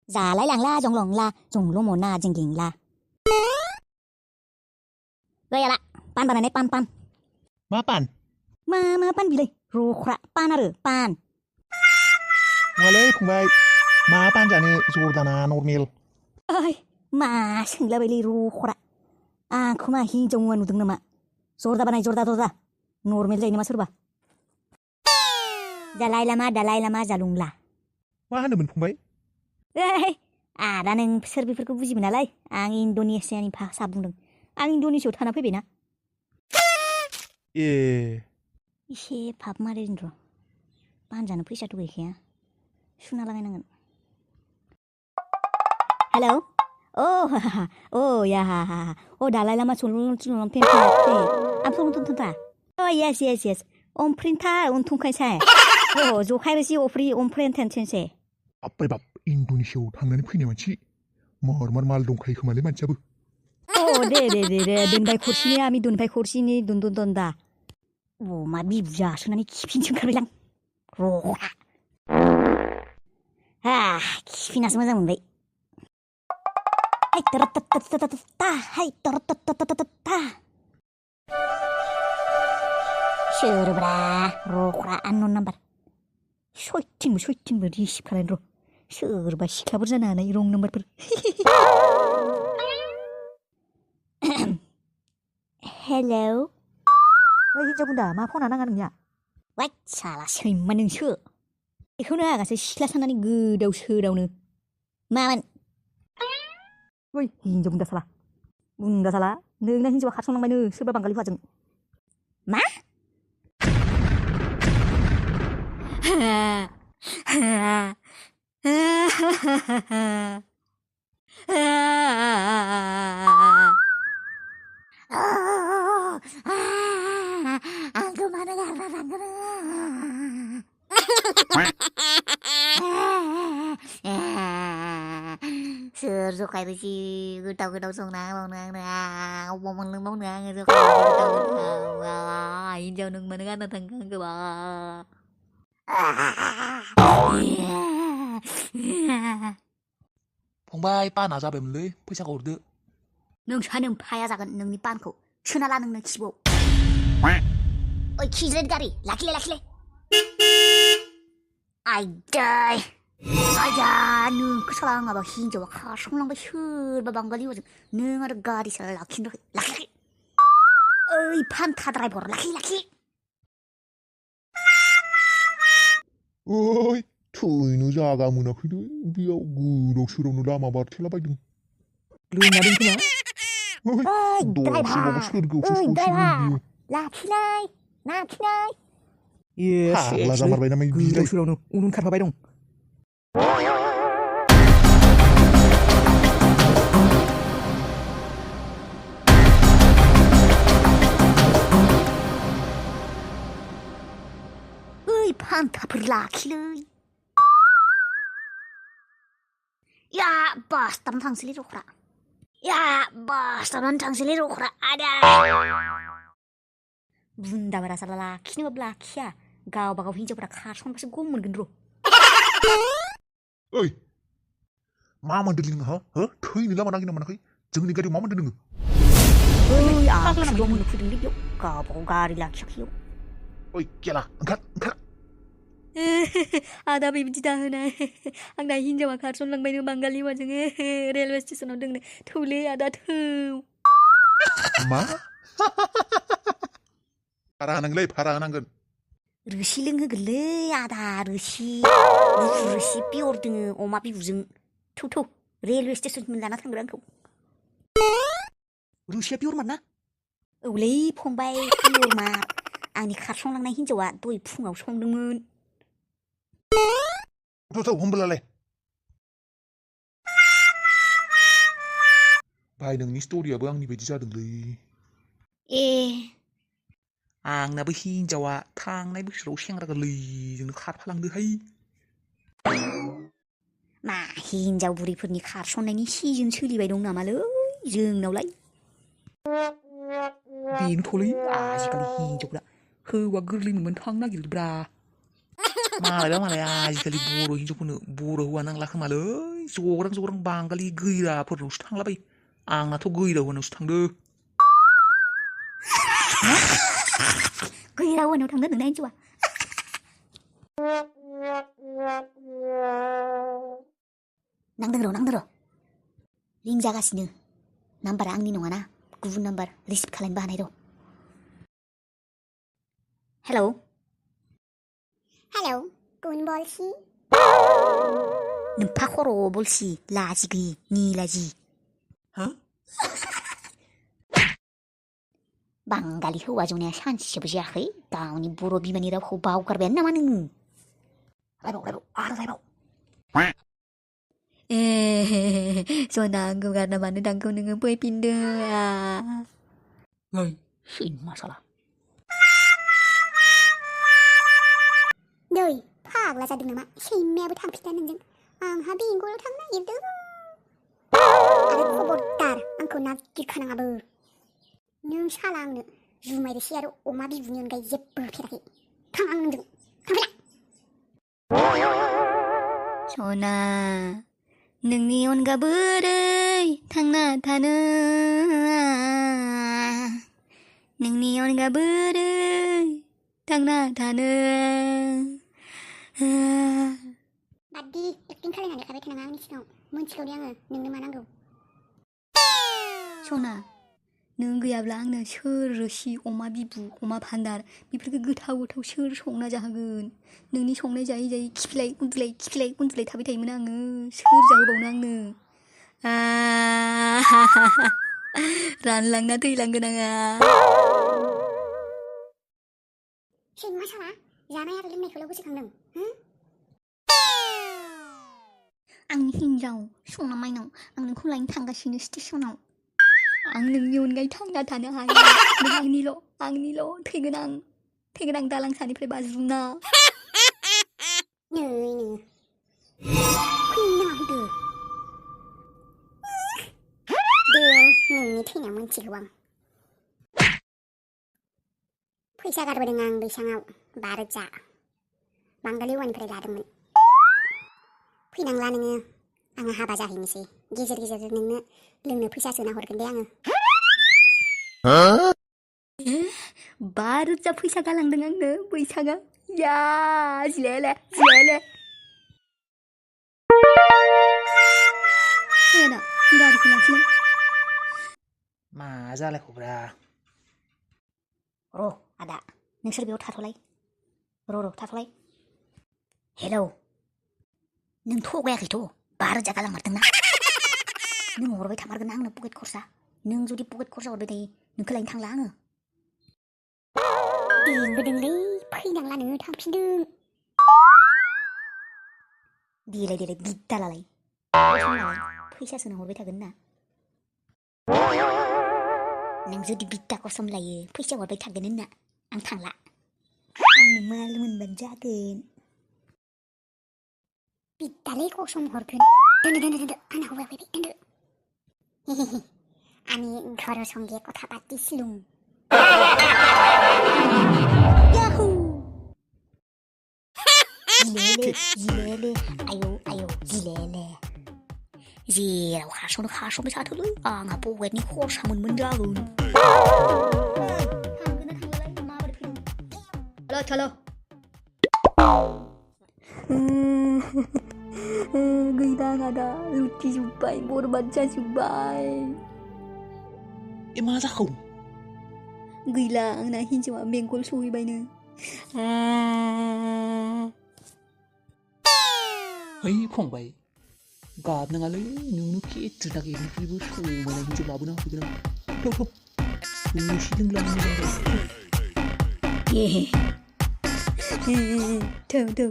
咋来两啦，中龙啦，中龙莫那正经啦。गया ला पान बानायनाय पान मा पान मा पान बिलाय रख्रा पान आरो पान नङालै फंबाय मा पान जानो जर्दाना नर्मेल ओइ मा सोंलाबायलै रख्रा आंखौ मा हिनजाव मुवा नुदों नामा जर्दा बानाय जर्दा नर्मेल जायो नामा सोरबा दालाय लामा जालुंला मा होनोमोन फंबाय ओइ आदा नों सोर बेफोरखौ बुजिमोन नालाय आं इन्ड'नेसियानि भाषा बुंदों आं इन्ड'नेसियाव थाना फैबायना ए एसे फाब मारिन र' बानजानो फैसाथ' गैखाया सुना लागायनांगोन हेलौ ओ या दालाय लामा sulung pempe amsung tuntunta oh yes omprinta untungkaisai oh जखायबोसि अफ्रि ओमफ्रेन्टेन सेनसे बाप इन्ड'नेसियाव थांनानै फैनाय मानसि मार माल दंखायो खोमालै मानसियाबो दे दोनबाय खरसिनि आमि दोनबाय खरसिनि दोनदा मा बिबुजा सोनानै खिफिनसो ओंखारबायलां र'हा खिफिनासो मोजां मोनबाय सोरब्रा र'ख्रा आननन नाम्बार सयथिनबो रिसिभ खालायनो र' सोरबा सिख्लाफोर जानो हानाय रं नाम्बारफोर हेलौ ओइ हिनजाव बुन्दा मा फना नाङा नोंनिया वाइ साला सैमा नोंसो बेखौनो आगासो सिख्ला साननानै गोदाव सोरावनो मामोन ओइ हिनजाव बुन्दा साला नोंना हिनजावा खारसंलांबायनो सोरबा बांगालि हौवाजों मा आंखौ मानो गारना थांखो सोर जखायबोसि गोथाव संना होबावनो आंनो अबाव मोनलोंबावनो आङो जखाय गोथाव हिनजाव नों मानो गारना थांखो आंखौबा फंबाय पाना जाबायमोनलै फैसाखौ हरदो नोंसा नोमफाया जागोन नोंनि पानखौ सोना ला नोंनो खिबौ ओइ खिज्रेद गारि लाखिलाय आयदै आया नोंखौ साला आङाबा हिनजावा खारसंलांबाय सोरबा बांगालि हौवाजों नों आरो गारि साला लाखिनो लाखि ओइ फान्था ड्राइभार लाखि ओइ थैनो जागा मोनाखैलै बेयाव गोदाव सोरावनो लामा बारथेलाबायदों लोंमारदों खोमा दसेबाबो सोरगोआवसो सौसिगोन बियो लाखिनाय फाग्ला जामारबाय नामा गोदाव सोरावनो उन खारफाबाय दं ओइ फान्थाफोर लाखिलै या बासटारानो थांसैलै रख्रा आदा बुन्दाबारा साला लाखिनोबाबो लाखिया गावबागाव हिनजावफोरा खारसनबासो गम मोनगोन र' ओइ मा मोन्दों नोङो हो थैनो लामा नागिरना मोनाखै जोंनि गारियाव मा मोन्दों नोङो ओइ आंखौल' मोननो फैदोंलै बेयाव गावबागाव गारि लाखियाखैयाव ओइ गेला ओंखार आदा बेबायदि दाहोनाय आंना हिनजावा खारसनलांबायनो बांगालि हौवाजों रेलवे स्टेसनाव दोंनो थौलै आदा थौ मा भारा होनांगोन रोसि लोंहोगोनलै आदा रोसि पियर दोङो अमा बिबुजों थौ रेलवे स्टेसनसिम लाना थांग्रो आंखौ रोसिया पियर मार ना औलै फंबाय पियर मार आंनि खारसंलांनाय हिनजावा दहाय फुङाव संदोंमोन होमब्लालाय भाइ नोंनि स्ट'रियाबो आंनि बायदि जादोंलै ए आंनाबो हिनजावा थांनाय बोसोराव सेंग्रा गोरलैजोंनो खारफालांदोहाय मा हिनजाव बुरैफोरनि खारसननायनि सिजन सोलिबाय दं नामालै जोंनावलाय बेनोथ'लै आजिखालि हिनजावफ्रा हौवा गोरलै मोनबानो थांनो नागिरोब्रा मालाय आजिखालि बर' हिनजावफोरनो बर' हौवा नांला खोमालै जग्रां बांगालि गैराफोरनावसो थांलाबायो आंनाथ' गैराफोरनावसो थांदो गैरावनाव थांदों नोंना हिन्जावा नांदों र' रिं जागासिनो नाम्बारा आंनि नङाना गुबुन नाम्बार रिसिभ खालामनोबो हानाय र' हेलौ कौन बोलसी नोम्फा खर' बलसि लाजि गैयि निलाजि हो बांगालि हौवा जनाया सानसेबो जायाखै गावनि बर' बिमानि रावखौ बावगारबायानो नामा नोङो रायबाव जना आंखौ गारना मानो दांखौ नोङो फैफिनदो ओइ सैमा साला नै फाग्ला जादों नामा सैमायाबो थांफिना नोंजों आंहा बेंगलाव थांनो नागिरदों आरो खबरदार आंखौ नागिरखानाङाबो नों साला आंनो जुमाय रोसि आरो अमा बिबुनि अनगायै जेबो होफेराखै थां आं नोंजों थांफिना सना नोंनि अनगा बोरै थांना थानो नोंनि अनगा बोरै थांना थानो बादि एक्टिं खालायनानै खाबाय थानाङा आंनि सिगाङाव मोनथिगौ दे आङो नोंनो मा नांगौ सना नों गैयाब्ला आंनो सोर रोसि अमा बिबु अमा भान्दार बेफोरखौ गोथाव सोर संना जाहोगोन नोंनि संनाय जायै जायै खिफिलाय उन्दुलाय थाबाय थायोमोन आङो सोर जाहोबावनो आंनो रानलांना थैलांगोन आङा सैमा साला जानाय आरो लोंनायखौल' गोसोखांदों आंनि हिन्जाव सना माइनाव आं नोंखौ लायनो थांगासिनो स्टेसनाव आं नोंनि अनगायै थांना थानो हाया नों आंनिल' थैगोन आं दालां सानिफ्राय बाज्रुमना नै फैनो नाङा होनदो दे नोंनि थैना मोनथिगौ आं फैसा गारबोदों आं बैसाङाव 5,000 बांगालि हौवानिफ्राय लादोंमोन फैनांला नोङो आङो हाबा जाहैनोसै गेजेर नोंनो लोंनो फैसा सोना हरगोन दे आङो 5,000 फैसा गालांदों आंनो बैसाङा या जिलेले फैना गारिखौ लाखिलां मा जालायखौब्रा र' आदा नोंसोर बेयाव थाथ'लाय थाथ'लाय हेलौ नों थगायाखैथ' 5,000 गालांमारदोंना नों हरबाय थामारगोन आंनो पकेट खरसा नों जुदि पकेट खरसा हरबाय थायो नोंखौ लायनो थांला आङो देंबोदोंलै फैनांला नोङो थांफिनदों देलाय बिद्दालालाय फैसा सोना हरबाय थागोन ना नों जुदि बिद्दा कसम लायो फैसा हरबाय थागोन होनना आं थांला आंनो माल मोनबानो जागोन बिद्दालै कसम हरगोन दोनदो आंना हौवा फैबाय दोनदो আমি ঘরের সঙ্গে কথা পাতিছিলুম जिलेले आयौ जिलेले जेराव खास'नो जाथोलै आंहा पकेटनि खरसा मोनगोन जागोन चलो गैला आदा लुथिजोब्बाय बरबाद जाजोब्बाय मा जाखौ गैला आंना हिन्जावा बेंगल सहैबायनो है फंबाय गाबनाङालै नोंनो केट्रिना केनिफ्रायबो समायना हिन्जाव लाबोना होफैगोन आं थौ रोसि लोंलांनो मोजां जायो थौ